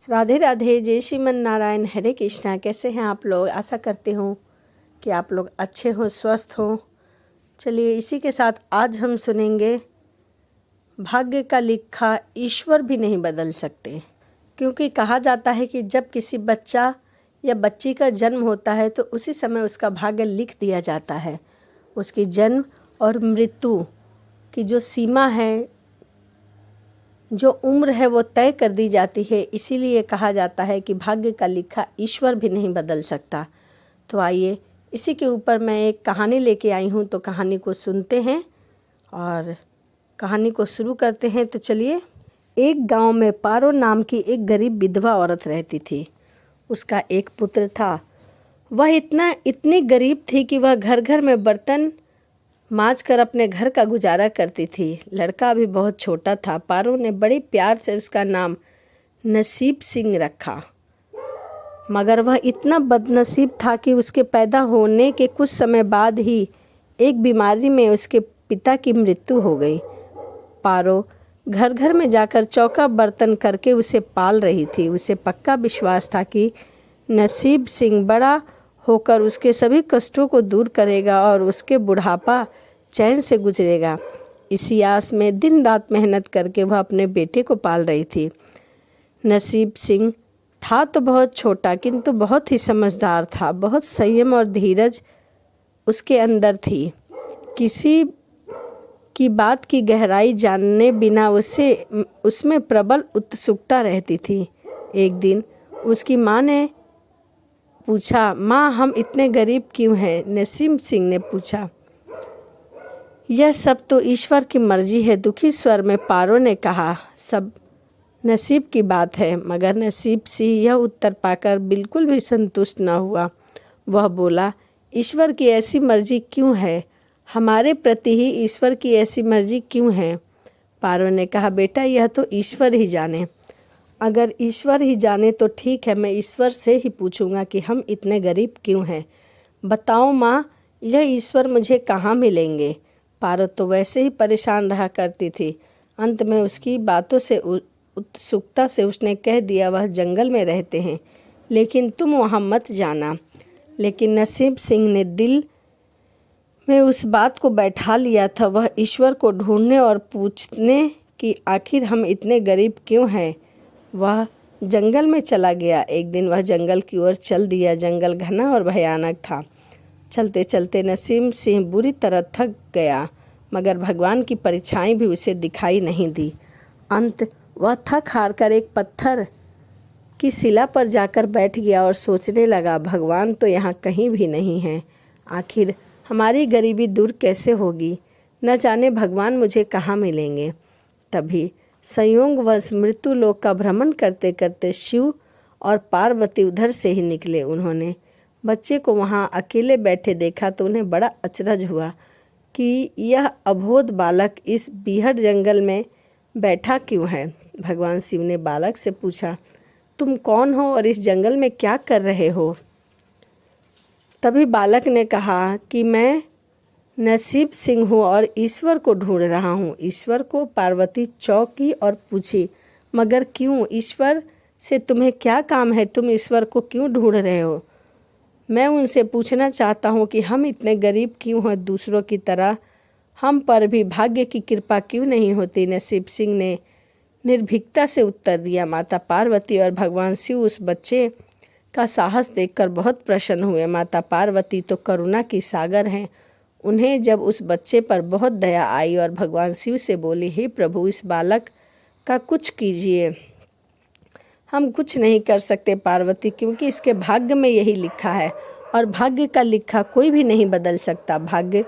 राधे राधे, जय श्रीमन नारायण, हरे कृष्णा। कैसे हैं आप लोग? आशा करती हूँ कि आप लोग अच्छे हों, स्वस्थ हों। चलिए इसी के साथ आज हम सुनेंगे, भाग्य का लिखा ईश्वर भी नहीं बदल सकते। क्योंकि कहा जाता है कि जब किसी बच्चा या बच्ची का जन्म होता है तो उसी समय उसका भाग्य लिख दिया जाता है। उसकी जन्म और मृत्यु की जो सीमा है, जो उम्र है, वो तय कर दी जाती है। इसीलिए कहा जाता है कि भाग्य का लिखा ईश्वर भी नहीं बदल सकता। तो आइए इसी के ऊपर मैं एक कहानी लेके आई हूँ, तो कहानी को सुनते हैं और कहानी को शुरू करते हैं। तो चलिए। एक गांव में पारो नाम की एक गरीब विधवा औरत रहती थी। उसका एक पुत्र था। वह इतनी गरीब थी कि वह घर घर में बर्तन माँज कर अपने घर का गुजारा करती थी। लड़का भी बहुत छोटा था। पारो ने बड़े प्यार से उसका नाम नसीब सिंह रखा। मगर वह इतना बदनसीब था कि उसके पैदा होने के कुछ समय बाद ही एक बीमारी में उसके पिता की मृत्यु हो गई। पारो घर घर में जाकर चौका बर्तन करके उसे पाल रही थी। उसे पक्का विश्वास था कि नसीब सिंह बड़ा होकर उसके सभी कष्टों को दूर करेगा और उसके बुढ़ापा चैन से गुजरेगा। इसी आस में दिन रात मेहनत करके वह अपने बेटे को पाल रही थी। नसीब सिंह था तो बहुत छोटा, किंतु बहुत ही समझदार था। बहुत संयम और धीरज उसके अंदर थी। किसी की बात की गहराई जानने बिना उसमें प्रबल उत्सुकता रहती थी। एक दिन उसकी माँ ने पूछा, माँ हम इतने गरीब क्यों हैं? नसीब सिंह ने पूछा। यह सब तो ईश्वर की मर्जी है, दुखी स्वर में पारो ने कहा। सब नसीब की बात है। मगर नसीब सिंह यह उत्तर पाकर बिल्कुल भी संतुष्ट न हुआ। वह बोला, ईश्वर की ऐसी मर्जी क्यों है? हमारे प्रति ही ईश्वर की ऐसी मर्जी क्यों है? पारो ने कहा, बेटा यह तो ईश्वर ही जाने। अगर ईश्वर ही जाने तो ठीक है, मैं ईश्वर से ही पूछूंगा कि हम इतने गरीब क्यों हैं। बताओ माँ, यह ईश्वर मुझे कहाँ मिलेंगे? पारो तो वैसे ही परेशान रहा करती थी। अंत में उसकी बातों से उत्सुकता से उसने कह दिया, वह जंगल में रहते हैं, लेकिन तुम वहाँ मत जाना। लेकिन नसीब सिंह ने दिल में उस बात को बैठा लिया था। वह ईश्वर को ढूंढने और पूछने कि आखिर हम इतने गरीब क्यों हैं। वह जंगल में चला गया। एक दिन वह जंगल की ओर चल दिया। जंगल घना और भयानक था। चलते चलते नसीब सिंह बुरी तरह थक गया, मगर भगवान की परीक्षाएं भी उसे दिखाई नहीं दी। अंत वह थक हार कर एक पत्थर की शिला पर जाकर बैठ गया और सोचने लगा, भगवान तो यहाँ कहीं भी नहीं है। आखिर हमारी गरीबी दूर कैसे होगी? न जाने भगवान मुझे कहाँ मिलेंगे। तभी संयोगवश मृत्यु लोक का भ्रमण करते करते शिव और पार्वती उधर से ही निकले। उन्होंने बच्चे को वहाँ अकेले बैठे देखा तो उन्हें बड़ा अचरज हुआ कि यह अबोध बालक इस बीहड़ जंगल में बैठा क्यों है। भगवान शिव ने बालक से पूछा, तुम कौन हो और इस जंगल में क्या कर रहे हो? तभी बालक ने कहा कि मैं नसीब सिंह हूँ और ईश्वर को ढूंढ रहा हूँ। ईश्वर को पार्वती चौंकी और पूछी, मगर क्यों? ईश्वर से तुम्हें क्या काम है? तुम ईश्वर को क्यों ढूंढ रहे हो? मैं उनसे पूछना चाहता हूँ कि हम इतने गरीब क्यों हैं दूसरों की तरह? हम पर भी भाग्य की कृपा क्यों नहीं होती? नसीब सिंह ने निर्भीकता से उत्तर दिया। माता पार्वती और भगवान शिव उस बच्चे का साहस देखकर बहुत प्रसन्न हुए। माता पार्वती तो करुणा की सागर हैं। उन्हें जब उस बच्चे पर बहुत दया आई और भगवान शिव से बोली, हे प्रभु, इस बालक का कुछ कीजिए। हम कुछ नहीं कर सकते पार्वती, क्योंकि इसके भाग्य में यही लिखा है और भाग्य का लिखा कोई भी नहीं बदल सकता। भाग्य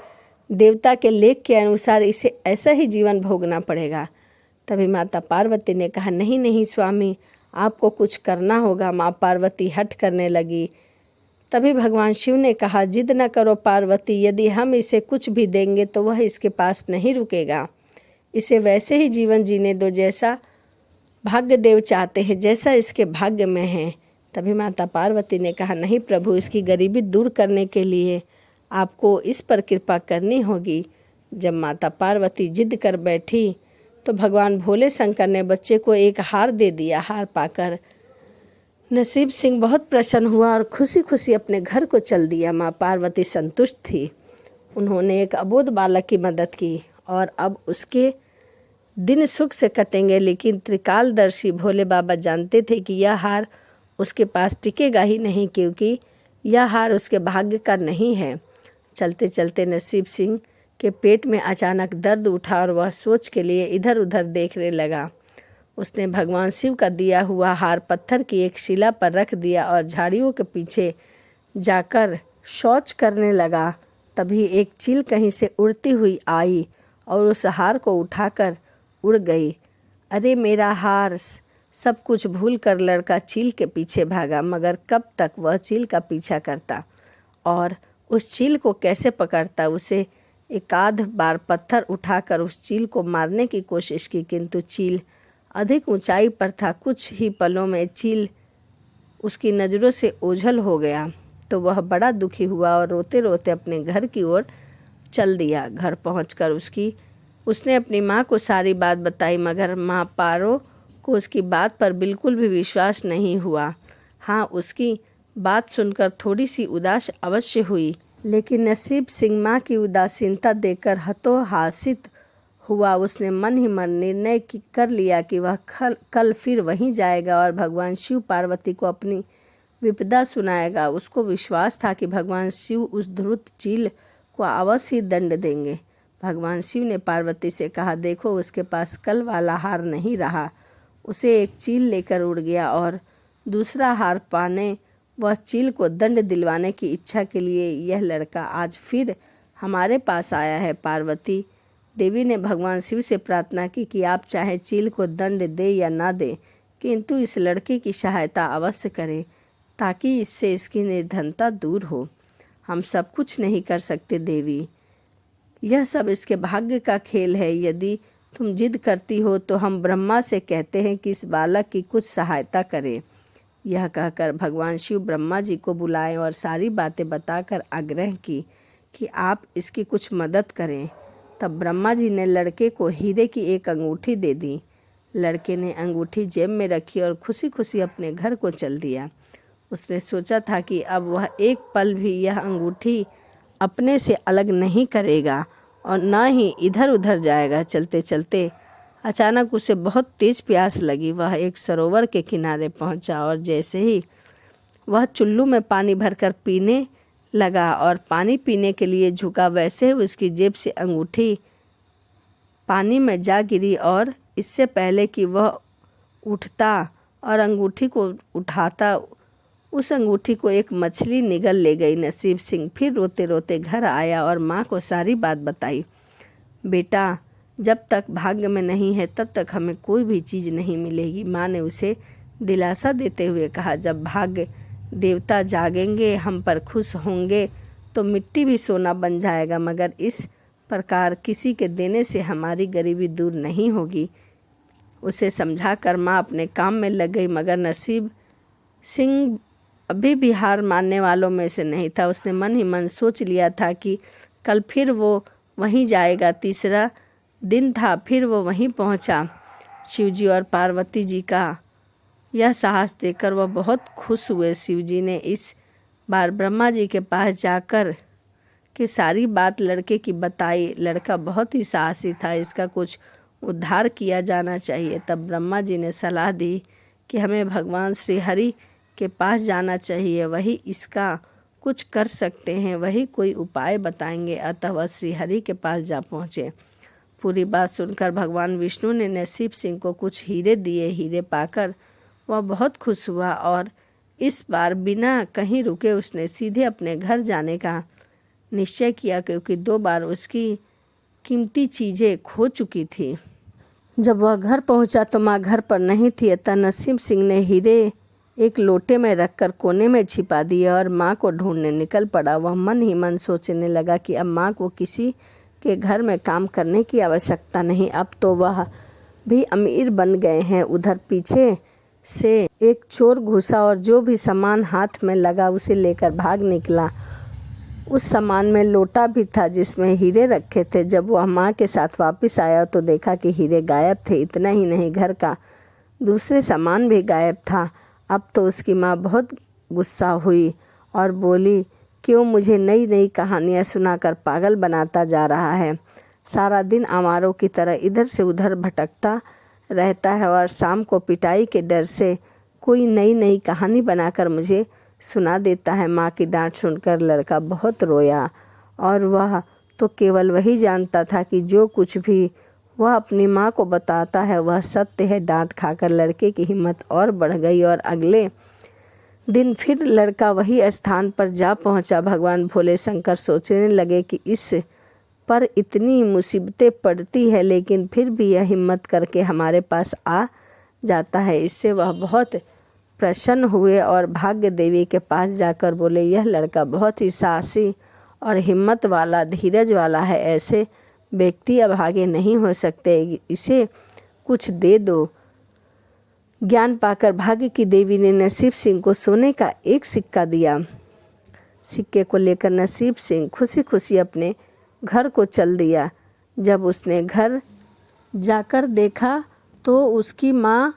देवता के लेख के अनुसार इसे ऐसा ही जीवन भोगना पड़ेगा। तभी माता पार्वती ने कहा, नहीं नहीं स्वामी, आपको कुछ करना होगा। माँ पार्वती हठ करने लगी। तभी भगवान शिव ने कहा, जिद न करो पार्वती, यदि हम इसे कुछ भी देंगे तो वह इसके पास नहीं रुकेगा। इसे वैसे ही जीवन जीने दो जैसा भाग्य देव चाहते हैं, जैसा इसके भाग्य में है। तभी माता पार्वती ने कहा, नहीं प्रभु, इसकी गरीबी दूर करने के लिए आपको इस पर कृपा करनी होगी। जब माता पार्वती जिद कर बैठी तो भगवान भोले शंकर ने बच्चे को एक हार दे दिया। हार पाकर नसीब सिंह बहुत प्रसन्न हुआ और खुशी खुशी अपने घर को चल दिया। माँ पार्वती संतुष्ट थी। उन्होंने एक अबोध बालक की मदद की और अब उसके दिन सुख से कटेंगे। लेकिन त्रिकालदर्शी भोले बाबा जानते थे कि यह हार उसके पास टिकेगा ही नहीं, क्योंकि यह हार उसके भाग्य का नहीं है। चलते चलते नसीब सिंह के पेट में अचानक दर्द उठा और वह सोच के लिए इधर उधर देखने लगा। उसने भगवान शिव का दिया हुआ हार पत्थर की एक शिला पर रख दिया और झाड़ियों के पीछे जाकर शौच करने लगा। तभी एक चील कहीं से उड़ती हुई आई और उस हार को उठाकर उड़ गई। अरे मेरा हार! सब कुछ भूल कर लड़का चील के पीछे भागा, मगर कब तक वह चील का पीछा करता और उस चील को कैसे पकड़ता। उसे एकाध बार पत्थर उठाकर उस चील को मारने की कोशिश की, किंतु चील अधिक ऊंचाई पर था। कुछ ही पलों में चील उसकी नज़रों से ओझल हो गया तो वह बड़ा दुखी हुआ और रोते रोते अपने घर की ओर चल दिया। घर पहुंचकर उसने अपनी माँ को सारी बात बताई, मगर माँ पारो को उसकी बात पर बिल्कुल भी विश्वास नहीं हुआ। हाँ, उसकी बात सुनकर थोड़ी सी उदास अवश्य हुई, लेकिन नसीब सिंह माँ की उदासीनता देखकर हतोहासित हुआ। उसने मन ही मन निर्णय कर लिया कि वह कल फिर वहीं जाएगा और भगवान शिव पार्वती को अपनी विपदा सुनाएगा। उसको विश्वास था कि भगवान शिव उस धूर्त चील को अवश्य ही दंड देंगे। भगवान शिव ने पार्वती से कहा, देखो उसके पास कल वाला हार नहीं रहा। उसे एक चील लेकर उड़ गया और दूसरा हार पाने वह चील को दंड दिलवाने की इच्छा के लिए यह लड़का आज फिर हमारे पास आया है। पार्वती देवी ने भगवान शिव से प्रार्थना की कि आप चाहे चील को दंड दे या ना दे, किंतु इस लड़के की सहायता अवश्य करें ताकि इससे इसकी निर्धनता दूर हो। हम सब कुछ नहीं कर सकते देवी, यह सब इसके भाग्य का खेल है। यदि तुम जिद करती हो तो हम ब्रह्मा से कहते हैं कि इस बालक की कुछ सहायता करें। यह कहकर भगवान शिव ब्रह्मा जी को बुलाएं और सारी बातें बताकर आग्रह की कि आप इसकी कुछ मदद करें। तब ब्रह्मा जी ने लड़के को हीरे की एक अंगूठी दे दी। लड़के ने अंगूठी जेब में रखी और खुशी खुशी अपने घर को चल दिया। उसने सोचा था कि अब वह एक पल भी यह अंगूठी अपने से अलग नहीं करेगा और न ही इधर उधर जाएगा। चलते चलते अचानक उसे बहुत तेज प्यास लगी। वह एक सरोवर के किनारे पहुंचा और जैसे ही वह चुल्लू में पानी भरकर पीने लगा और पानी पीने के लिए झुका, वैसे ही उसकी जेब से अंगूठी पानी में जा गिरी और इससे पहले कि वह उठता और अंगूठी को उठाता, उस अंगूठी को एक मछली निगल ले गई। नसीब सिंह फिर रोते रोते घर आया और माँ को सारी बात बताई। बेटा, जब तक भाग्य में नहीं है तब तक हमें कोई भी चीज़ नहीं मिलेगी। माँ ने उसे दिलासा देते हुए कहा, जब भाग्य देवता जागेंगे, हम पर खुश होंगे तो मिट्टी भी सोना बन जाएगा, मगर इस प्रकार किसी के देने से हमारी गरीबी दूर नहीं होगी। उसे समझाकर माँ अपने काम में लग गई, मगर नसीब सिंह अभी भी हार मानने वालों में से नहीं था। उसने मन ही मन सोच लिया था कि कल फिर वो वहीं जाएगा। तीसरा दिन था, फिर वो वहीं पहुंचा। शिवजी और पार्वती जी का यह साहस देखकर वह बहुत खुश हुए। शिवजी ने इस बार ब्रह्मा जी के पास जाकर के सारी बात लड़के की बताई। लड़का बहुत ही साहसी था, इसका कुछ उद्धार किया जाना चाहिए। तब ब्रह्मा जी ने सलाह दी कि हमें भगवान श्री हरि के पास जाना चाहिए, वही इसका कुछ कर सकते हैं, वही कोई उपाय बताएंगे। अतः वह श्री हरि के पास जा पहुँचे। पूरी बात सुनकर भगवान विष्णु ने नसीब सिंह को कुछ हीरे दिए। हीरे पाकर वह बहुत खुश हुआ और इस बार बिना कहीं रुके उसने सीधे अपने घर जाने का निश्चय किया, क्योंकि 2 बार उसकी कीमती चीज़ें खो चुकी थी। जब वह घर पहुंचा तो माँ घर पर नहीं थी, अतः नसीब सिंह ने हीरे एक लोटे में रखकर कोने में छिपा दिए और माँ को ढूंढने निकल पड़ा। वह मन ही मन सोचने लगा कि अब माँ को किसी के घर में काम करने की आवश्यकता नहीं, अब तो वह भी अमीर बन गए हैं। उधर पीछे से एक चोर घुसा और जो भी सामान हाथ में लगा उसे लेकर भाग निकला। उस सामान में लोटा भी था जिसमें हीरे रखे थे। जब वह माँ के साथ वापस आया तो देखा कि हीरे गायब थे। इतना ही नहीं, घर का दूसरे सामान भी गायब था। अब तो उसकी माँ बहुत गुस्सा हुई और बोली, क्यों मुझे नई नई कहानियाँ सुनाकर पागल बनाता जा रहा है। सारा दिन आवारों की तरह इधर से उधर भटकता रहता है और शाम को पिटाई के डर से कोई नई नई कहानी बनाकर मुझे सुना देता है। माँ की डांट सुनकर लड़का बहुत रोया और वह तो केवल वही जानता था कि जो कुछ भी वह अपनी माँ को बताता है वह सत्य है। डांट खाकर लड़के की हिम्मत और बढ़ गई और अगले दिन फिर लड़का वही स्थान पर जा पहुंचा। भगवान भोले शंकर सोचने लगे कि इस पर इतनी मुसीबतें पड़ती है लेकिन फिर भी यह हिम्मत करके हमारे पास आ जाता है। इससे वह बहुत प्रसन्न हुए और भाग्य देवी के पास जाकर बोले, यह लड़का बहुत ही साहसी और हिम्मत वाला, धीरज वाला है। ऐसे व्यक्ति अब आगे नहीं हो सकते, इसे कुछ दे दो। ज्ञान पाकर भाग्य की देवी ने नसीब सिंह को सोने का एक सिक्का दिया। सिक्के को लेकर नसीब सिंह खुशी खुशी अपने घर को चल दिया। जब उसने घर जाकर देखा तो उसकी माँ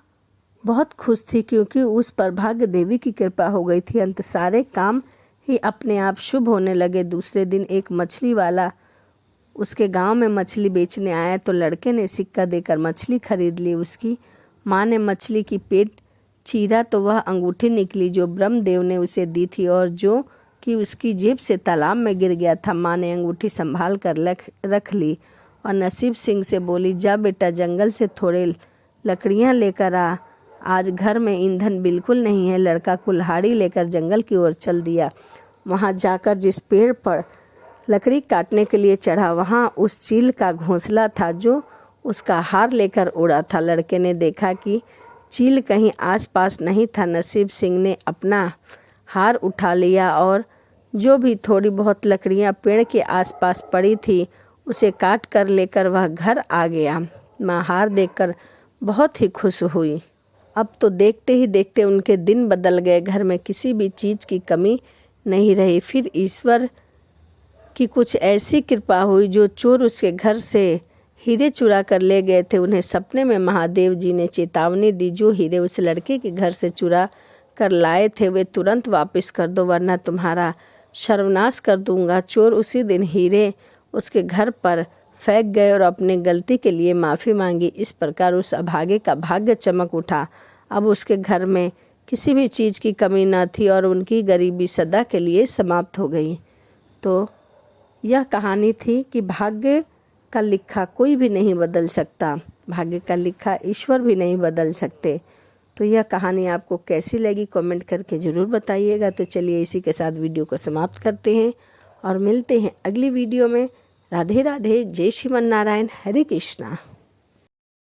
बहुत खुश थी क्योंकि उस पर भाग्य देवी की कृपा हो गई थी। अंत सारे काम ही अपने आप शुभ होने लगे। दूसरे दिन एक मछली वाला उसके गांव में मछली बेचने आया तो लड़के ने सिक्का देकर मछली खरीद ली। उसकी माँ ने मछली की पेट चीरा तो वह अंगूठी निकली जो ब्रह्मदेव ने उसे दी थी और जो कि उसकी जेब से तालाब में गिर गया था। माँ ने अंगूठी संभाल कर रख ली और नसीब सिंह से बोली, जा बेटा जंगल से थोड़े लकड़ियाँ लेकर आ, आज घर में ईंधन बिल्कुल नहीं है। लड़का कुल्हाड़ी लेकर जंगल की ओर चल दिया। वहाँ जाकर जिस पेड़ पर लकड़ी काटने के लिए चढ़ा वहाँ उस चील का घोंसला था जो उसका हार लेकर उड़ा था। लड़के ने देखा कि चील कहीं आसपास नहीं था। नसीब सिंह ने अपना हार उठा लिया और जो भी थोड़ी बहुत लकड़ियाँ पेड़ के आसपास पड़ी थी उसे काट कर लेकर वह घर आ गया। माँ हार देखकर बहुत ही खुश हुई। अब तो देखते ही देखते उनके दिन बदल गए। घर में किसी भी चीज़ की कमी नहीं रही। फिर ईश्वर की कुछ ऐसी कृपा हुई जो चोर उसके घर से हीरे चुरा कर ले गए थे उन्हें सपने में महादेव जी ने चेतावनी दी, जो हीरे उस लड़के के घर से चुरा कर लाए थे वे तुरंत वापस कर दो वरना तुम्हारा सर्वनाश कर दूंगा। चोर उसी दिन हीरे उसके घर पर फेंक गए और अपनी गलती के लिए माफ़ी मांगी। इस प्रकार उस अभागे का भाग्य चमक उठा। अब उसके घर में किसी भी चीज़ की कमी न थी और उनकी गरीबी सदा के लिए समाप्त हो गई। तो यह कहानी थी कि भाग्य का लिखा कोई भी नहीं बदल सकता, भाग्य का लिखा ईश्वर भी नहीं बदल सकते। तो यह कहानी आपको कैसी लगी कमेंट करके ज़रूर बताइएगा। तो चलिए इसी के साथ वीडियो को समाप्त करते हैं और मिलते हैं अगली वीडियो में। राधे राधे, जय श्रीमन नारायण, हरे कृष्णा।